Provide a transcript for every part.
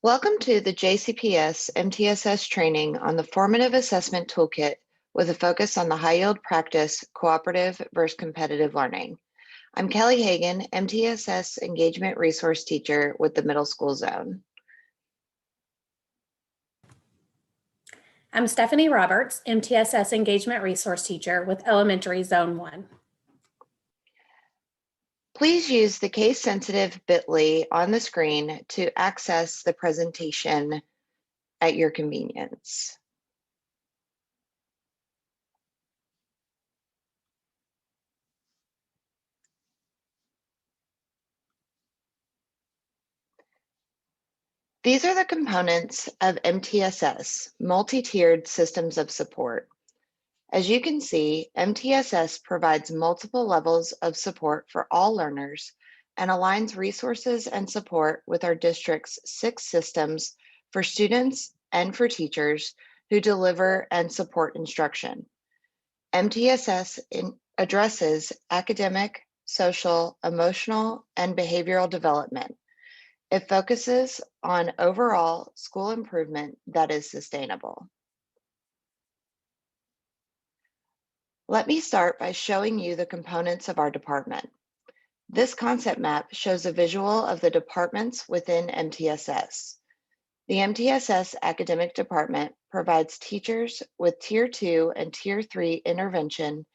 Welcome to the JCPS MTSS training on the Formative Assessment Toolkit with a focus on the high-yield practice, cooperative versus competitive learning. I'm Kelly Hagan, MTSS Engagement Resource Teacher with the Middle School Zone. I'm Stephanie Roberts, MTSS Engagement Resource Teacher with Elementary Zone 1. Please use the case-sensitive bit.ly on the screen to access the presentation at your convenience. These are the components of MTSS, multi-tiered systems of support. As you can see, MTSS provides multiple levels of support for all learners and aligns resources and support with our district's 6 systems for students and for teachers who deliver and support instruction. MTSS addresses academic, social, emotional, and behavioral development. It focuses on overall school improvement that is sustainable. Let me start by showing you the components of our department. This concept map shows a visual of the departments within MTSS. The MTSS Academic Department provides teachers with Tier 2 and Tier 3 intervention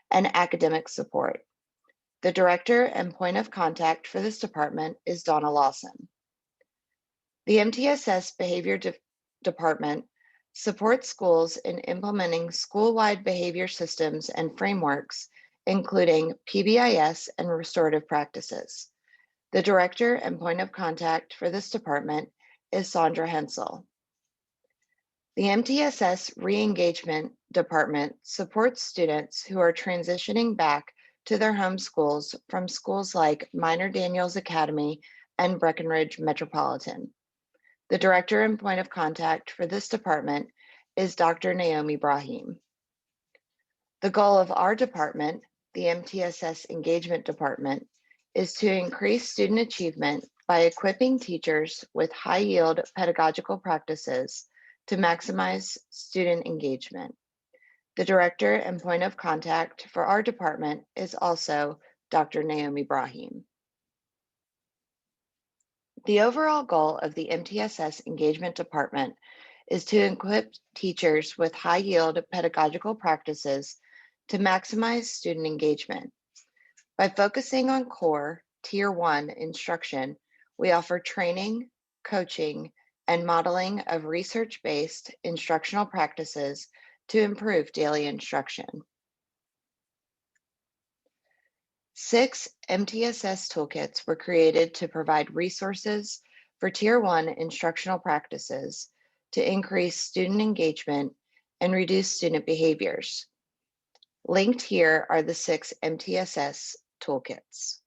and academic support. The director and point of contact for this department is Donna Lawson. The MTSS Behavior Department supports schools in implementing school-wide behavior systems and frameworks, including PBIS and restorative practices. The director and point of contact for this department is Sandra Hensel. The MTSS Re-Engagement Department supports students who are transitioning back to their home schools from schools like Minor Daniels Academy and Breckenridge Metropolitan. The director and point of contact for this department is Dr. Naomi Brahim. The goal of our department, the MTSS Engagement Department, is to increase student achievement by equipping teachers with high-yield pedagogical practices to maximize student engagement. The director and point of contact for our department is also Dr. Naomi Brahim. The overall goal of the MTSS Engagement Department is to equip teachers with high-yield pedagogical practices to maximize student engagement. By focusing on core Tier 1 instruction, we offer training, coaching, and modeling of research-based instructional practices to improve daily instruction. 6 MTSS toolkits were created to provide resources for Tier 1 instructional practices to increase student engagement and reduce student behaviors. Linked here are the 6 MTSS toolkits.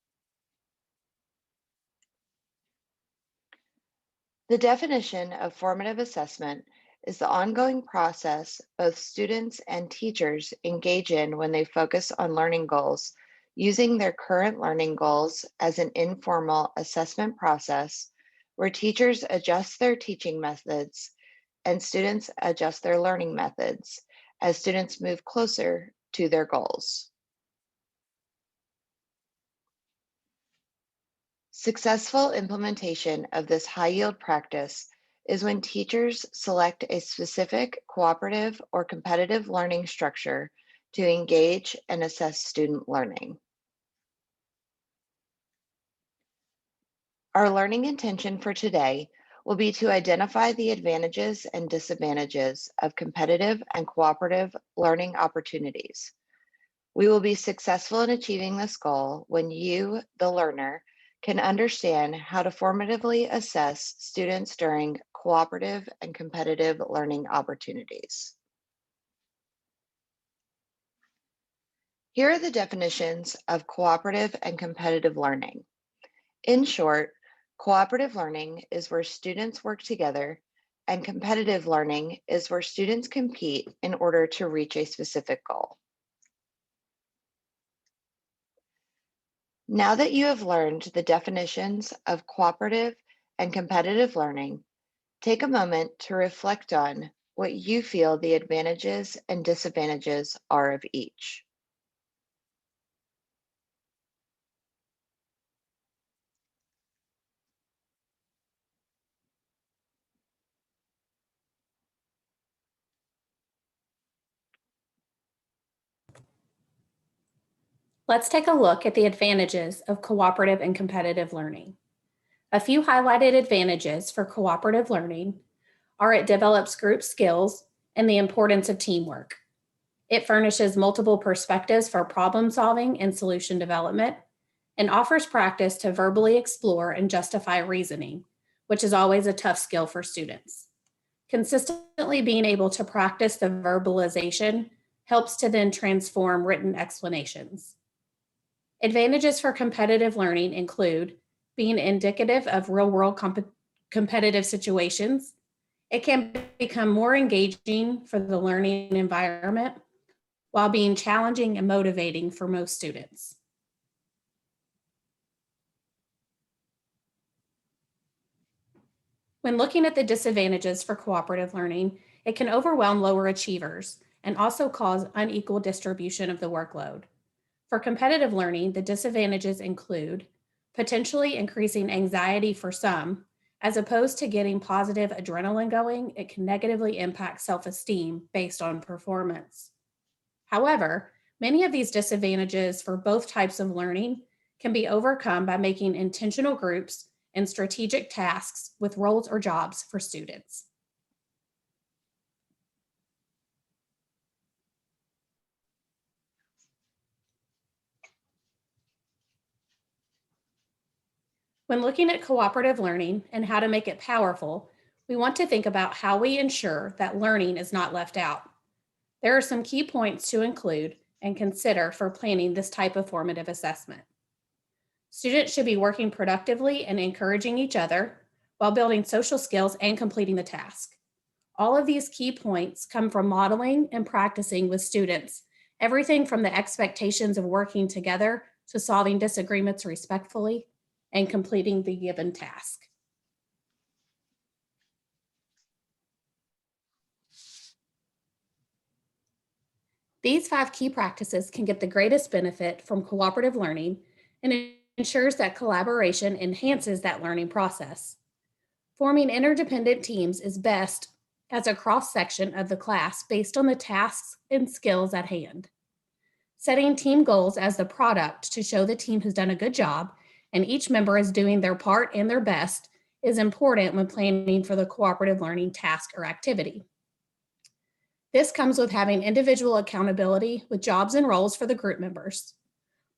The definition of formative assessment is the ongoing process both students and teachers engage in when they focus on learning goals, using their current learning goals as an informal assessment process where teachers adjust their teaching methods and students adjust their learning methods as students move closer to their goals. Successful implementation of this high-yield practice is when teachers select a specific cooperative or competitive learning structure to engage and assess student learning. Our learning intention for today will be to identify the advantages and disadvantages of competitive and cooperative learning opportunities. We will be successful in achieving this goal when you, the learner, can understand how to formatively assess students during cooperative and competitive learning opportunities. Here are the definitions of cooperative and competitive learning. In short, cooperative learning is where students work together, and competitive learning is where students compete in order to reach a specific goal. Now that you have learned the definitions of cooperative and competitive learning, Take a moment to reflect on what you feel the advantages and disadvantages are of each. Let's take a look at the advantages of cooperative and competitive learning. A few highlighted advantages for cooperative learning are it develops group skills and the importance of teamwork. It furnishes multiple perspectives for problem solving and solution development, and offers practice to verbally explore and justify reasoning, which is always a tough skill for students. Consistently being able to practice the verbalization helps to then transform written explanations. Advantages for competitive learning include being indicative of real-world competitive situations. It can become more engaging for the learning environment while being challenging and motivating for most students. When looking at the disadvantages for cooperative learning, it can overwhelm lower achievers and also cause unequal distribution of the workload. For competitive learning, the disadvantages include potentially increasing anxiety for some. As opposed to getting positive adrenaline going, it can negatively impact self-esteem based on performance. However, many of these disadvantages for both types of learning can be overcome by making intentional groups and strategic tasks with roles or jobs for students. When looking at cooperative learning and how to make it powerful, we want to think about how we ensure that learning is not left out. There are some key points to include and consider for planning this type of formative assessment. Students should be working productively and encouraging each other while building social skills and completing the task. All of these key points come from modeling and practicing with students, everything from the expectations of working together to solving disagreements respectfully and completing the given task. These 5 key practices can get the greatest benefit from cooperative learning, and it ensures that collaboration enhances that learning process. Forming interdependent teams is best as a cross-section of the class based on the tasks and skills at hand. Setting team goals as the product to show the team has done a good job and each member is doing their part and their best is important when planning for the cooperative learning task or activity. This comes with having individual accountability with jobs and roles for the group members.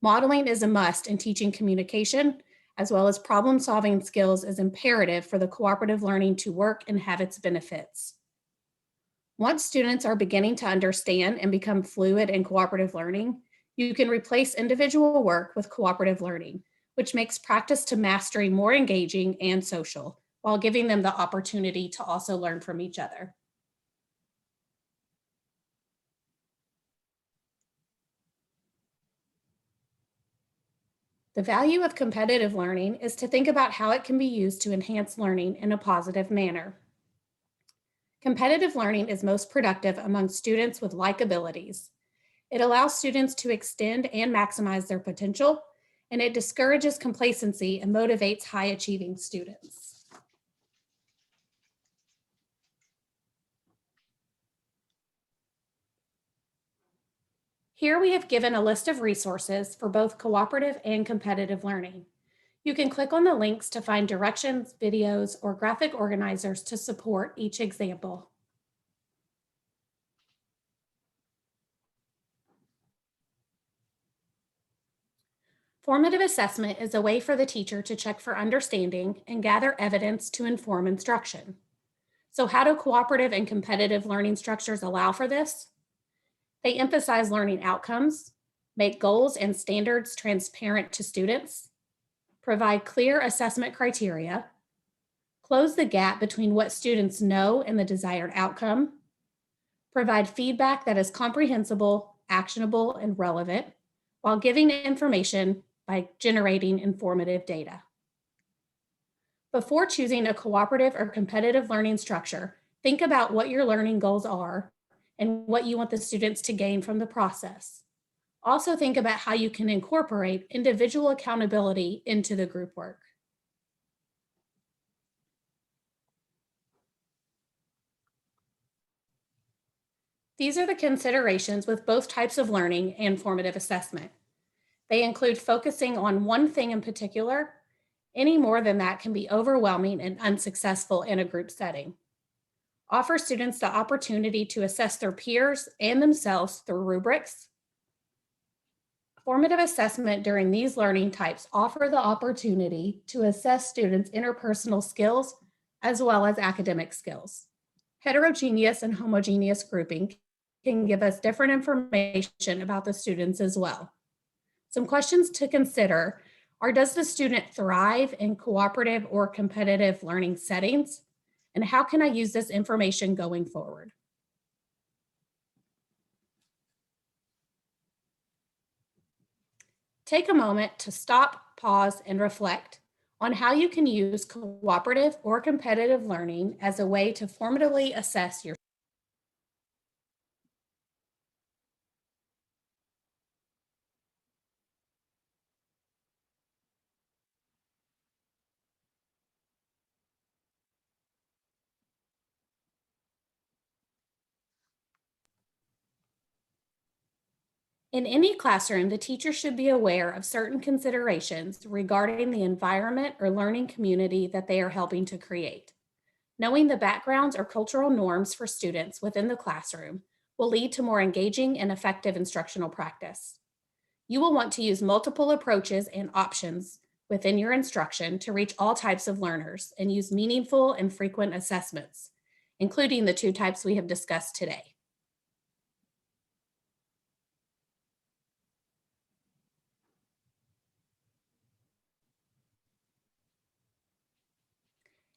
Modeling is a must in teaching communication, as well as problem-solving skills is imperative for the cooperative learning to work and have its benefits. Once students are beginning to understand and become fluid in cooperative learning, you can replace individual work with cooperative learning, which makes practice to mastery more engaging and social, while giving them the opportunity to also learn from each other. The value of competitive learning is to think about how it can be used to enhance learning in a positive manner. Competitive learning is most productive among students with like abilities. It allows students to extend and maximize their potential, and it discourages complacency and motivates high-achieving students. Here we have given a list of resources for both cooperative and competitive learning. You can click on the links to find directions, videos, or graphic organizers to support each example. Formative assessment is a way for the teacher to check for understanding and gather evidence to inform instruction. So how do cooperative and competitive learning structures allow for this? They emphasize learning outcomes, make goals and standards transparent to students, provide clear assessment criteria, close the gap between what students know and the desired outcome, provide feedback that is comprehensible, actionable, and relevant, while giving information by generating informative data. Before choosing a cooperative or competitive learning structure, think about what your learning goals are and what you want the students to gain from the process. Also, think about how you can incorporate individual accountability into the group work. These are the considerations with both types of learning and formative assessment. They include focusing on one thing in particular. Any more than that can be overwhelming and unsuccessful in a group setting. Offer students the opportunity to assess their peers and themselves through rubrics. Formative assessment during these learning types offer the opportunity to assess students' interpersonal skills as well as academic skills. Heterogeneous and homogeneous grouping can give us different information about the students as well. Some questions to consider are: does the student thrive in cooperative or competitive learning settings? And how can I use this information going forward? Take a moment to stop, pause, and reflect on how you can use cooperative or competitive learning as a way to formatively assess your. In any classroom, the teacher should be aware of certain considerations regarding the environment or learning community that they are helping to create. Knowing the backgrounds or cultural norms for students within the classroom will lead to more engaging and effective instructional practice. You will want to use multiple approaches and options within your instruction to reach all types of learners and use meaningful and frequent assessments, including the two types we have discussed today.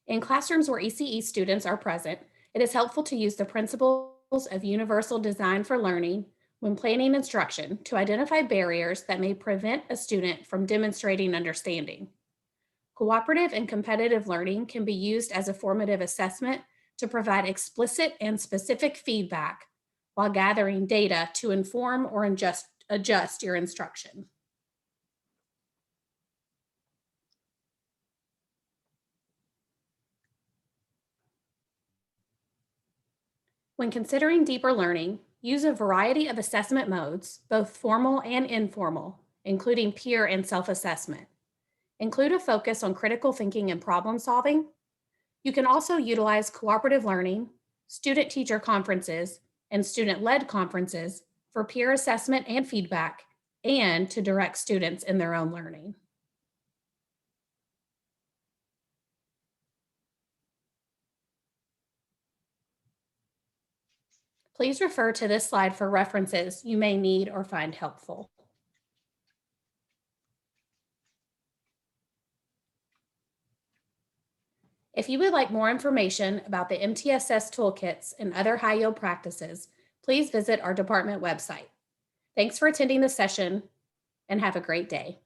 In classrooms where ECE students are present, it is helpful to use the principles of universal design for learning when planning instruction to identify barriers that may prevent a student from demonstrating understanding. Cooperative and competitive learning can be used as a formative assessment to provide explicit and specific feedback while gathering data to inform or adjust your instruction. When considering deeper learning, use a variety of assessment modes, both formal and informal, including peer and self-assessment. Include a focus on critical thinking and problem solving. You can also utilize cooperative learning, student-teacher conferences, and student-led conferences for peer assessment and feedback, and to direct students in their own learning. Please refer to this slide for references you may need or find helpful. If you would like more information about the MTSS toolkits and other high yield practices, please visit our department website. Thanks for attending the session and have a great day.